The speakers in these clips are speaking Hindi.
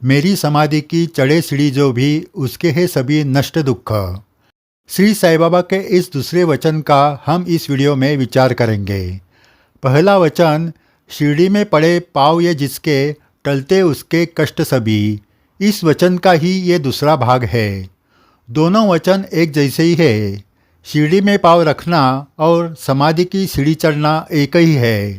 मेरी समाधि की चढ़े सीढ़ी जो भी उसके है सभी नष्ट दुख। श्री साईं बाबा के इस दूसरे वचन का हम इस वीडियो में विचार करेंगे। पहला वचन, सीढ़ी में पड़े पाँव ये जिसके, टलते उसके कष्ट सभी। इस वचन का ही ये दूसरा भाग है। दोनों वचन एक जैसे ही है। सीढ़ी में पाँव रखना और समाधि की सीढ़ी चढ़ना एक ही है।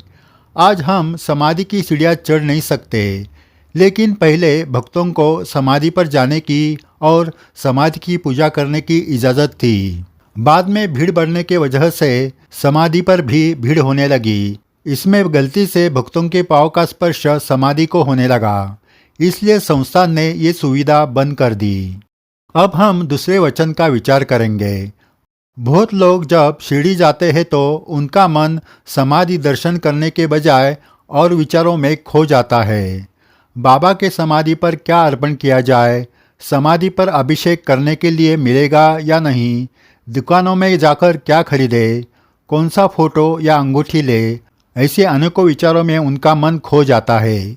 आज हम समाधि की सीढ़ियाँ चढ़ नहीं सकते, लेकिन पहले भक्तों को समाधि पर जाने की और समाधि की पूजा करने की इजाज़त थी। बाद में भीड़ बढ़ने के वजह से समाधि पर भी भीड़ होने लगी। इसमें गलती से भक्तों के पाँव का स्पर्श समाधि को होने लगा, इसलिए संस्थान ने ये सुविधा बंद कर दी। अब हम दूसरे वचन का विचार करेंगे। बहुत लोग जब सीढ़ी जाते हैं तो उनका मन समाधि दर्शन करने के बजाय और विचारों में खो जाता है। बाबा के समाधि पर क्या अर्पण किया जाए, समाधि पर अभिषेक करने के लिए मिलेगा या नहीं, दुकानों में जाकर क्या खरीदे, कौन सा फोटो या अंगूठी ले, ऐसे अनेकों विचारों में उनका मन खो जाता है।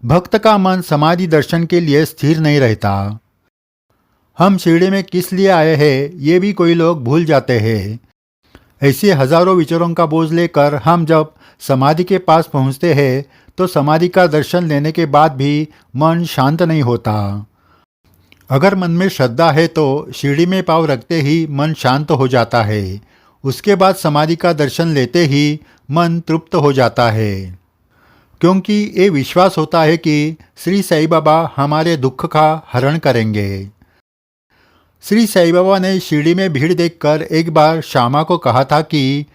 भक्त का मन समाधि दर्शन के लिए स्थिर नहीं रहता। हम सीढ़ी में किस लिए आए हैं ये भी कोई लोग भूल जाते हैं। ऐसे हजारों विचारों का बोझ लेकर हम जब समाधि के पास पहुंचते हैं तो समाधि का दर्शन लेने के बाद भी मन शांत नहीं होता। अगर मन में श्रद्धा है तो सीढ़ी में पाँव रखते ही मन शांत हो जाता है। उसके बाद समाधि का दर्शन लेते ही मन तृप्त हो जाता है, क्योंकि ये विश्वास होता है कि श्री साईं बाबा हमारे दुख का हरण करेंगे। श्री साईं बाबा ने सीढ़ी में भीड़ देखकर एक बार श्यामा को कहा था कि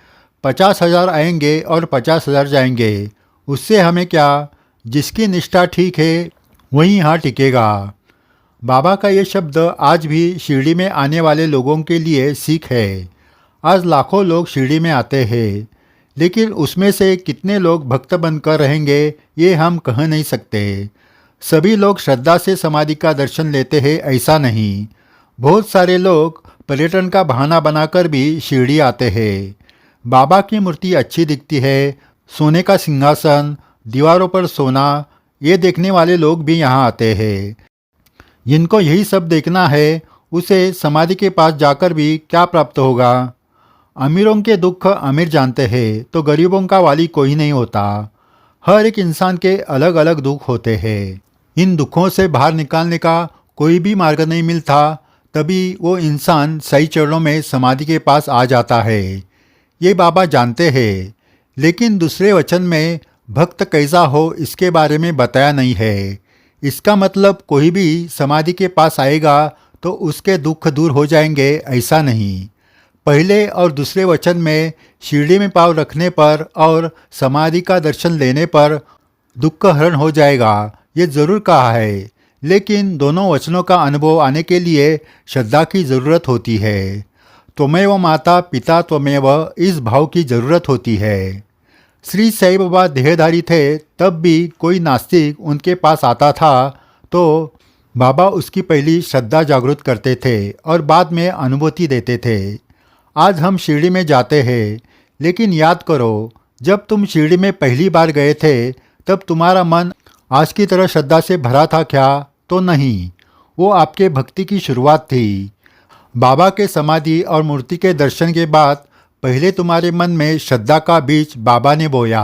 50,000 आएंगे और 50,000 जाएंगे, उससे हमें क्या, जिसकी निष्ठा ठीक है वही यहाँ टिकेगा। बाबा का ये शब्द आज भी सीढ़ी में आने वाले लोगों के लिए सीख है। आज लाखों लोग सीढ़ी में आते हैं, लेकिन उसमें से कितने लोग भक्त बनकर रहेंगे ये हम कह नहीं सकते। सभी लोग श्रद्धा से समाधि का दर्शन लेते हैं ऐसा नहीं। बहुत सारे लोग पर्यटन का बहाना बनाकर भी सीढ़ी आते हैं। बाबा की मूर्ति अच्छी दिखती है, सोने का सिंहासन, दीवारों पर सोना, ये देखने वाले लोग भी यहाँ आते हैं। जिनको यही सब देखना है उसे समाधि के पास जाकर भी क्या प्राप्त होगा। अमीरों के दुख अमीर जानते हैं तो गरीबों का वाली कोई नहीं होता। हर एक इंसान के अलग अलग दुख होते हैं। इन दुखों से बाहर निकालने का कोई भी मार्ग नहीं मिलता, तभी वो इंसान सही चरणों में समाधि के पास आ जाता है। ये बाबा जानते हैं, लेकिन दूसरे वचन में भक्त कैसा हो इसके बारे में बताया नहीं है। इसका मतलब कोई भी समाधि के पास आएगा तो उसके दुख दूर हो जाएंगे ऐसा नहीं। पहले और दूसरे वचन में सीढ़ी में पाँव रखने पर और समाधि का दर्शन लेने पर दुख हरण हो जाएगा ये जरूर कहा है, लेकिन दोनों वचनों का अनुभव आने के लिए श्रद्धा की ज़रूरत होती है। त्वमेव माता पिता त्वमेव, इस भाव की ज़रूरत होती है। श्री साईं बाबा देहधारी थे तब भी कोई नास्तिक उनके पास आता था तो बाबा उसकी पहली श्रद्धा जागृत करते थे और बाद में अनुभूति देते थे। आज हम सीढ़ी में जाते हैं, लेकिन याद करो जब तुम सीढ़ी में पहली बार गए थे तब तुम्हारा मन आज की तरह श्रद्धा से भरा था क्या? तो नहीं, वो आपके भक्ति की शुरुआत थी। बाबा के समाधि और मूर्ति के दर्शन के बाद पहले तुम्हारे मन में श्रद्धा का बीज बाबा ने बोया।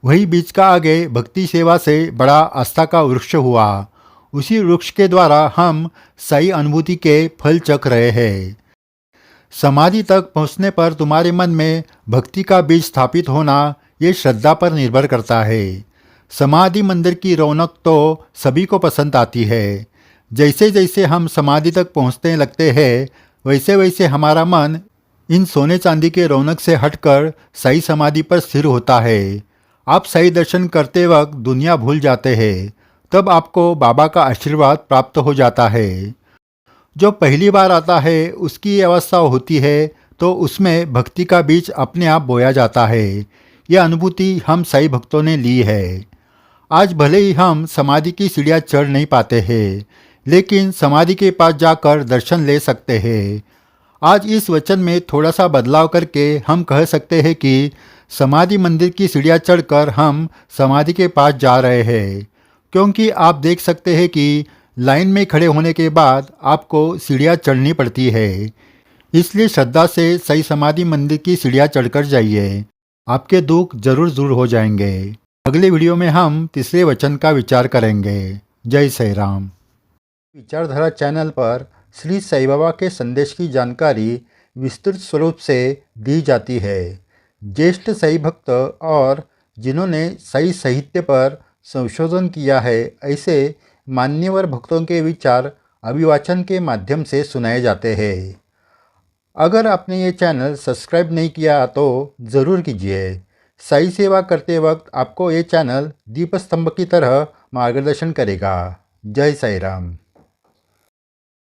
वही बीज का आगे भक्ति सेवा से बड़ा आस्था का वृक्ष हुआ। उसी वृक्ष के द्वारा हम सही अनुभूति के फल चख रहे हैं। समाधि तक पहुँचने पर तुम्हारे मन में भक्ति का बीज स्थापित होना ये श्रद्धा पर निर्भर करता है। समाधि मंदिर की रौनक तो सभी को पसंद आती है। जैसे जैसे हम समाधि तक पहुँचने लगते हैं वैसे वैसे हमारा मन इन सोने चांदी के रौनक से हटकर सही समाधि पर स्थिर होता है। आप सही दर्शन करते वक्त दुनिया भूल जाते हैं, तब आपको बाबा का आशीर्वाद प्राप्त हो जाता है। जो पहली बार आता है उसकी ये अवस्था होती है तो उसमें भक्ति का बीज अपने आप बोया जाता है। यह अनुभूति हम सही भक्तों ने ली है। आज भले ही हम समाधि की सीढ़ियाँ चढ़ नहीं पाते हैं, लेकिन समाधि के पास जाकर दर्शन ले सकते हैं। आज इस वचन में थोड़ा सा बदलाव करके हम कह सकते हैं कि समाधि मंदिर की सीढ़ियाँ चढ़कर हम समाधि के पास जा रहे हैं। क्योंकि आप देख सकते हैं कि लाइन में खड़े होने के बाद आपको सीढ़ियाँ चढ़नी पड़ती है। इसलिए श्रद्धा से सही समाधि मंदिर की सीढ़ियाँ चढ़कर जाइए, आपके दुख जरूर दूर हो जाएंगे। अगले वीडियो में हम तीसरे वचन का विचार करेंगे। जय साई राम। विचारधारा चैनल पर श्री साई बाबा के संदेश की जानकारी विस्तृत स्वरूप से दी जाती है। ज्येष्ठ साई भक्त और जिन्होंने साई साहित्य पर संशोधन किया है, ऐसे मान्यवर भक्तों के विचार अभिवाचन के माध्यम से सुनाए जाते हैं। अगर आपने ये चैनल सब्सक्राइब नहीं किया तो ज़रूर कीजिए। साई सेवा करते वक्त आपको ये चैनल दीपस्तंभ की तरह मार्गदर्शन करेगा। जय साई राम।